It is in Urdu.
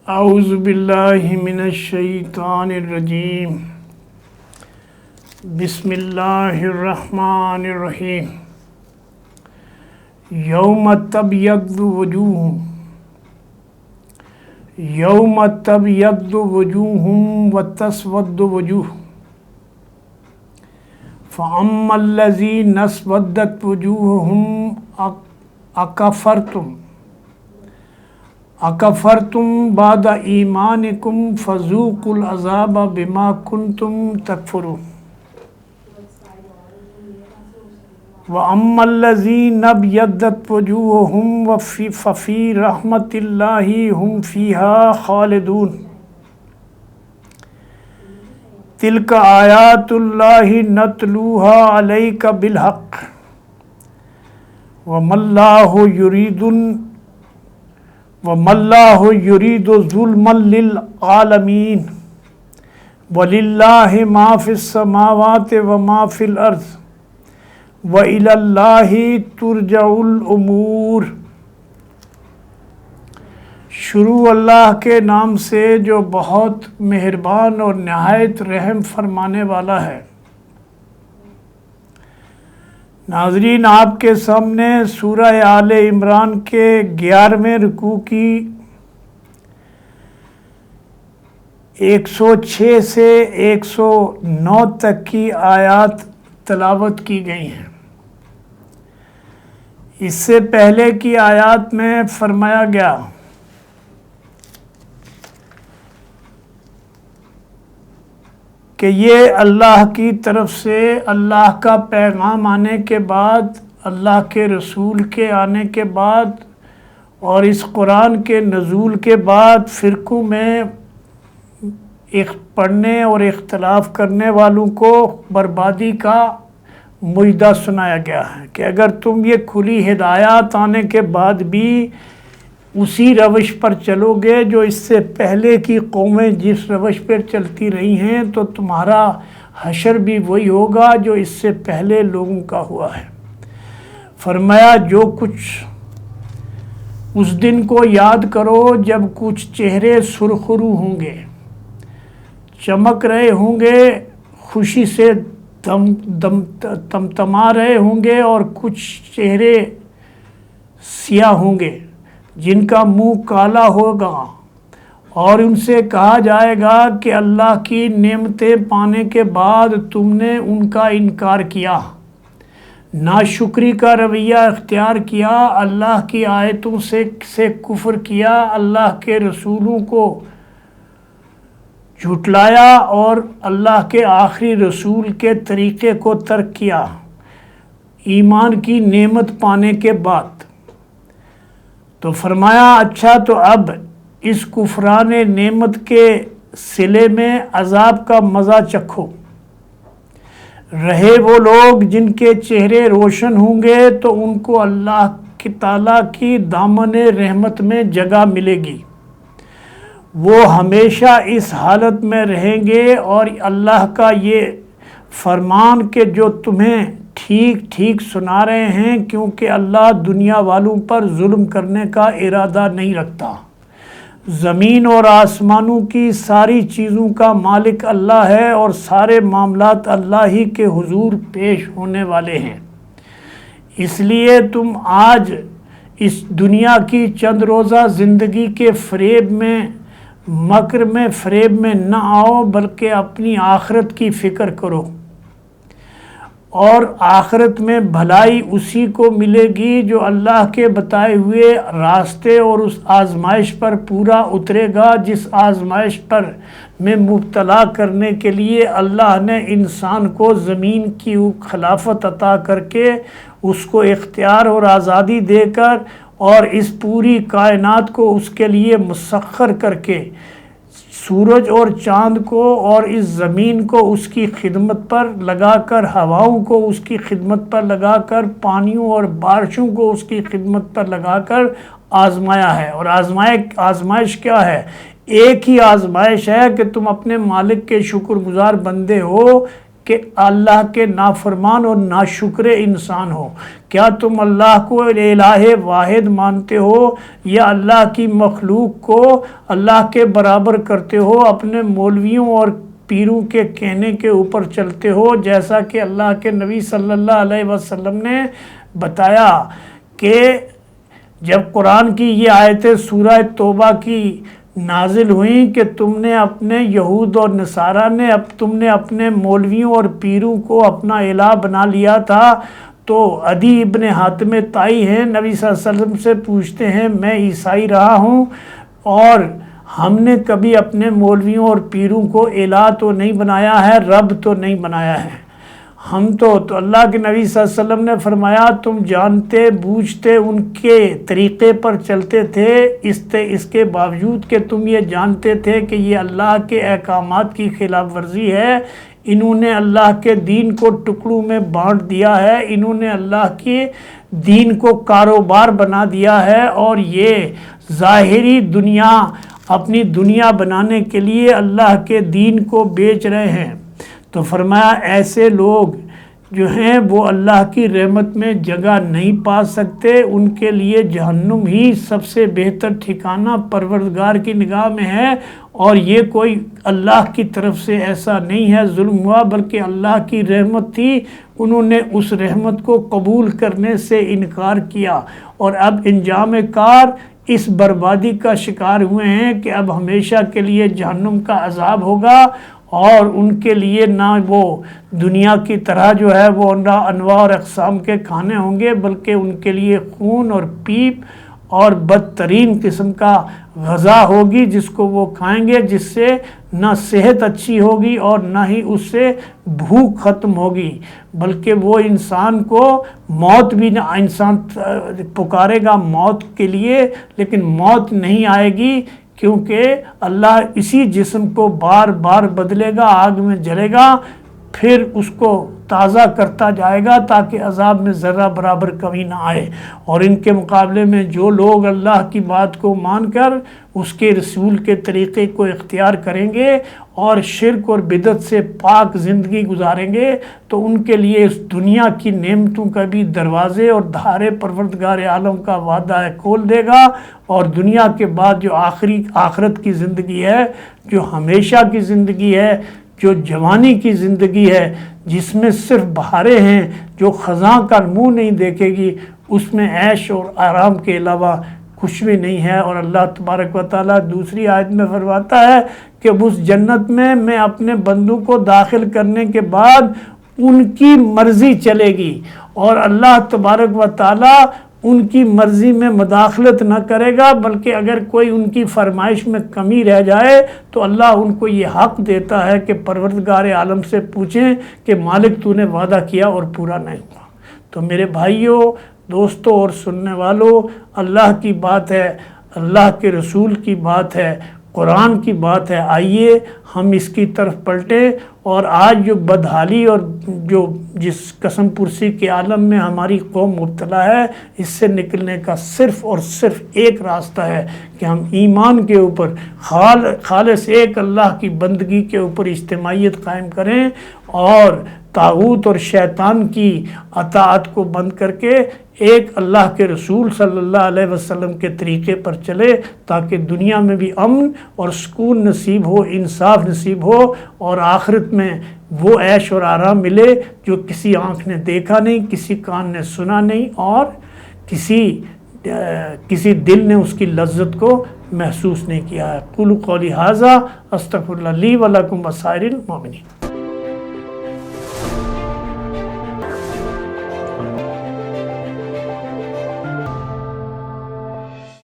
اعوذ باللہ من الشیطان الرجیم بسم اللہ الرحمن الرحیم یوم تبیض وجوہ وتسود وجوہ فأما الذین اسودت وجوہہم اکفرتم بعد ایمانکم فذوقوا العذاب بما کنتم تکفرون وَأَمَّا الَّذِينَ ابْيَضَّتْ وُجُوهُهُمْ فَفِي رَحْمَةِ اللَّهِ هُمْ فِيهَا خَالِدُونَ تِلْكَ آيَاتُ اللَّهِ نَتْلُوهَا عَلَيْكَ بِالْحَقِّ وَمَا اللَّهُ يُرِيدُ ظُلْمًا لِلْعَالَمِينَ وَلِلَّهِ مَا فِي السَّمَاوَاتِ وَمَا فِي الْأَرْضِ وَإِلَى اللَّهِ تُرْجَعُ الْأُمُورُ۔ شروع اللہ کے نام سے جو بہت مہربان اور نہایت رحم فرمانے والا ہے۔ ناظرین، آپ کے سامنے سورہ آل عمران کے 11ویں رکوع کی 106 سے 109 تک کی آیات تلاوت کی گئی ہیں۔ اس سے پہلے کی آیات میں فرمایا گیا کہ یہ اللہ کی طرف سے اللہ کا پیغام آنے کے بعد، اللہ کے رسول کے آنے کے بعد اور اس قرآن کے نزول کے بعد فرقوں میں پڑھنے اور اختلاف کرنے والوں کو بربادی کا مژدہ سنایا گیا ہے کہ اگر تم یہ کھلی ہدایات آنے کے بعد بھی اسی روش پر چلو گے جو اس سے پہلے کی قومیں جس روش پر چلتی رہی ہیں تو تمہارا حشر بھی وہی ہوگا جو اس سے پہلے لوگوں کا ہوا ہے۔ فرمایا جو کچھ اس دن کو یاد کرو جب کچھ چہرے سرخرو ہوں گے، چمک رہے ہوں گے، خوشی سے تمتما رہے ہوں گے، اور کچھ چہرے سیاہ ہوں گے جن کا منہ کالا ہوگا، اور ان سے کہا جائے گا کہ اللہ کی نعمتیں پانے کے بعد تم نے ان کا انکار کیا، ناشکری کا رویہ اختیار کیا، اللہ کی آیتوں سے کفر کیا، اللہ کے رسولوں کو جھٹلایا اور اللہ کے آخری رسول کے طریقے کو ترک کیا ایمان کی نعمت پانے کے بعد۔ تو فرمایا اچھا تو اب اس کفران نعمت کے صلے میں عذاب کا مزہ چکھو۔ رہے وہ لوگ جن کے چہرے روشن ہوں گے تو ان کو اللہ تعالیٰ کی دامن رحمت میں جگہ ملے گی، وہ ہمیشہ اس حالت میں رہیں گے، اور اللہ کا یہ فرمان کہ جو تمہیں ٹھیک ٹھیک سنا رہے ہیں، کیونکہ اللہ دنیا والوں پر ظلم کرنے کا ارادہ نہیں رکھتا۔ زمین اور آسمانوں کی ساری چیزوں کا مالک اللہ ہے، اور سارے معاملات اللہ ہی کے حضور پیش ہونے والے ہیں۔ اس لیے تم آج اس دنیا کی چند روزہ زندگی کے مکر میں فریب میں نہ آؤ، بلکہ اپنی آخرت کی فکر کرو، اور آخرت میں بھلائی اسی کو ملے گی جو اللہ کے بتائے ہوئے راستے اور اس آزمائش پر پورا اترے گا جس آزمائش میں مبتلا کرنے کے لیے اللہ نے انسان کو زمین کی خلافت عطا کر کے اس کو اختیار اور آزادی دے کر اور اس پوری کائنات کو اس کے لیے مسخر کر کے سورج اور چاند کو اور اس زمین کو اس کی خدمت پر لگا کر، ہواؤں کو اس کی خدمت پر لگا کر، پانیوں اور بارشوں کو اس کی خدمت پر لگا کر آزمایا ہے۔ اور آزمائش کیا ہے؟ ایک ہی آزمائش ہے کہ تم اپنے مالک کے شکر گزار بندے ہو کہ اللہ کے نافرمان اور ناشکر انسان ہو؟ کیا تم اللہ کو الہ واحد مانتے ہو یا اللہ کی مخلوق کو اللہ کے برابر کرتے ہو؟ اپنے مولویوں اور پیروں کے کہنے کے اوپر چلتے ہو، جیسا کہ اللہ کے نبی صلی اللہ علیہ وسلم نے بتایا کہ جب قرآن کی یہ آیتیں سورہ توبہ کی نازل ہوئیں کہ تم نے اپنے یہود اور نصارہ نے تم نے اپنے مولویوں اور پیروں کو اپنا الہ بنا لیا تھا، تو عدی ابن حاتم طائی ہیں، نبی صلی اللہ علیہ وسلم سے پوچھتے ہیں میں عیسائی رہا ہوں اور ہم نے کبھی اپنے مولویوں اور پیروں کو الہ تو نہیں بنایا ہے، رب تو نہیں بنایا ہے، ہم تو اللہ کے نبی صلی اللہ علیہ وسلم نے فرمایا تم جانتے بوجھتے ان کے طریقے پر چلتے تھے، اس کے باوجود کہ تم یہ جانتے تھے کہ یہ اللہ کے احکامات کی خلاف ورزی ہے، انہوں نے اللہ کے دین کو ٹکڑوں میں بانٹ دیا ہے، انہوں نے اللہ کے دین کو کاروبار بنا دیا ہے اور یہ ظاہری دنیا اپنی دنیا بنانے کے لیے اللہ کے دین کو بیچ رہے ہیں۔ تو فرمایا ایسے لوگ جو ہیں وہ اللہ کی رحمت میں جگہ نہیں پا سکتے، ان کے لیے جہنم ہی سب سے بہتر ٹھکانہ پروردگار کی نگاہ میں ہے، اور یہ کوئی اللہ کی طرف سے ایسا نہیں ہے ظلم ہوا، بلکہ اللہ کی رحمت تھی، انہوں نے اس رحمت کو قبول کرنے سے انکار کیا، اور اب انجام کار اس بربادی کا شکار ہوئے ہیں کہ اب ہمیشہ کے لیے جہنم کا عذاب ہوگا، اور ان کے لیے نہ وہ دنیا کی طرح جو ہے وہ انواع اور اقسام کے کھانے ہوں گے، بلکہ ان کے لیے خون اور پیپ اور بدترین قسم کا غذا ہوگی جس کو وہ کھائیں گے، جس سے نہ صحت اچھی ہوگی اور نہ ہی اس سے بھوک ختم ہوگی، بلکہ وہ انسان کو موت بھی نہ انسان پکارے گا موت کے لیے، لیکن موت نہیں آئے گی، کیونکہ اللہ اسی جسم کو بار بار بدلے گا، آگ میں جلے گا، پھر اس کو تازہ کرتا جائے گا تاکہ عذاب میں ذرہ برابر کمی نہ آئے۔ اور ان کے مقابلے میں جو لوگ اللہ کی بات کو مان کر اس کے رسول کے طریقے کو اختیار کریں گے اور شرک اور بدعت سے پاک زندگی گزاریں گے، تو ان کے لیے اس دنیا کی نعمتوں کا بھی دروازے اور دھارے پروردگار عالم کا وعدہ ہے کھول دے گا، اور دنیا کے بعد جو آخرت کی زندگی ہے، جو ہمیشہ کی زندگی ہے، جو جوانی کی زندگی ہے، جس میں صرف بہاریں ہیں، جو خزاں کا منہ نہیں دیکھے گی، اس میں عیش اور آرام کے علاوہ کچھ بھی نہیں ہے۔ اور اللہ تبارک و تعالیٰ دوسری آیت میں فرماتا ہے کہ اس جنت میں اپنے بندوں کو داخل کرنے کے بعد ان کی مرضی چلے گی، اور اللہ تبارک و تعالیٰ ان کی مرضی میں مداخلت نہ کرے گا، بلکہ اگر کوئی ان کی فرمائش میں کمی رہ جائے تو اللہ ان کو یہ حق دیتا ہے کہ پروردگار عالم سے پوچھیں کہ مالک تو نے وعدہ کیا اور پورا نہیں ہوا۔ تو میرے بھائیوں، دوستوں اور سننے والوں، اللہ کی بات ہے، اللہ کے رسول کی بات ہے، قرآن کی بات ہے، آئیے ہم اس کی طرف پلٹیں، اور آج جو بدحالی اور جو جس قسم پرسی کے عالم میں ہماری قوم مبتلا ہے، اس سے نکلنے کا صرف اور صرف ایک راستہ ہے کہ ہم ایمان کے اوپر خالص ایک اللہ کی بندگی کے اوپر اجتماعیت قائم کریں، اور طاغوت اور شیطان کی اطاعت کو بند کر کے ایک اللہ کے رسول صلی اللہ علیہ وسلم کے طریقے پر چلے، تاکہ دنیا میں بھی امن اور سکون نصیب ہو، انصاف نصیب ہو، اور آخرت میں وہ عیش اور آرام ملے جو کسی آنکھ نے دیکھا نہیں، کسی کان نے سنا نہیں، اور کسی دل نے اس کی لذت کو محسوس نہیں کیا ہے۔ قولوا قولی ھذا استغفر اللہ لی ولکم وسائر المؤمنین۔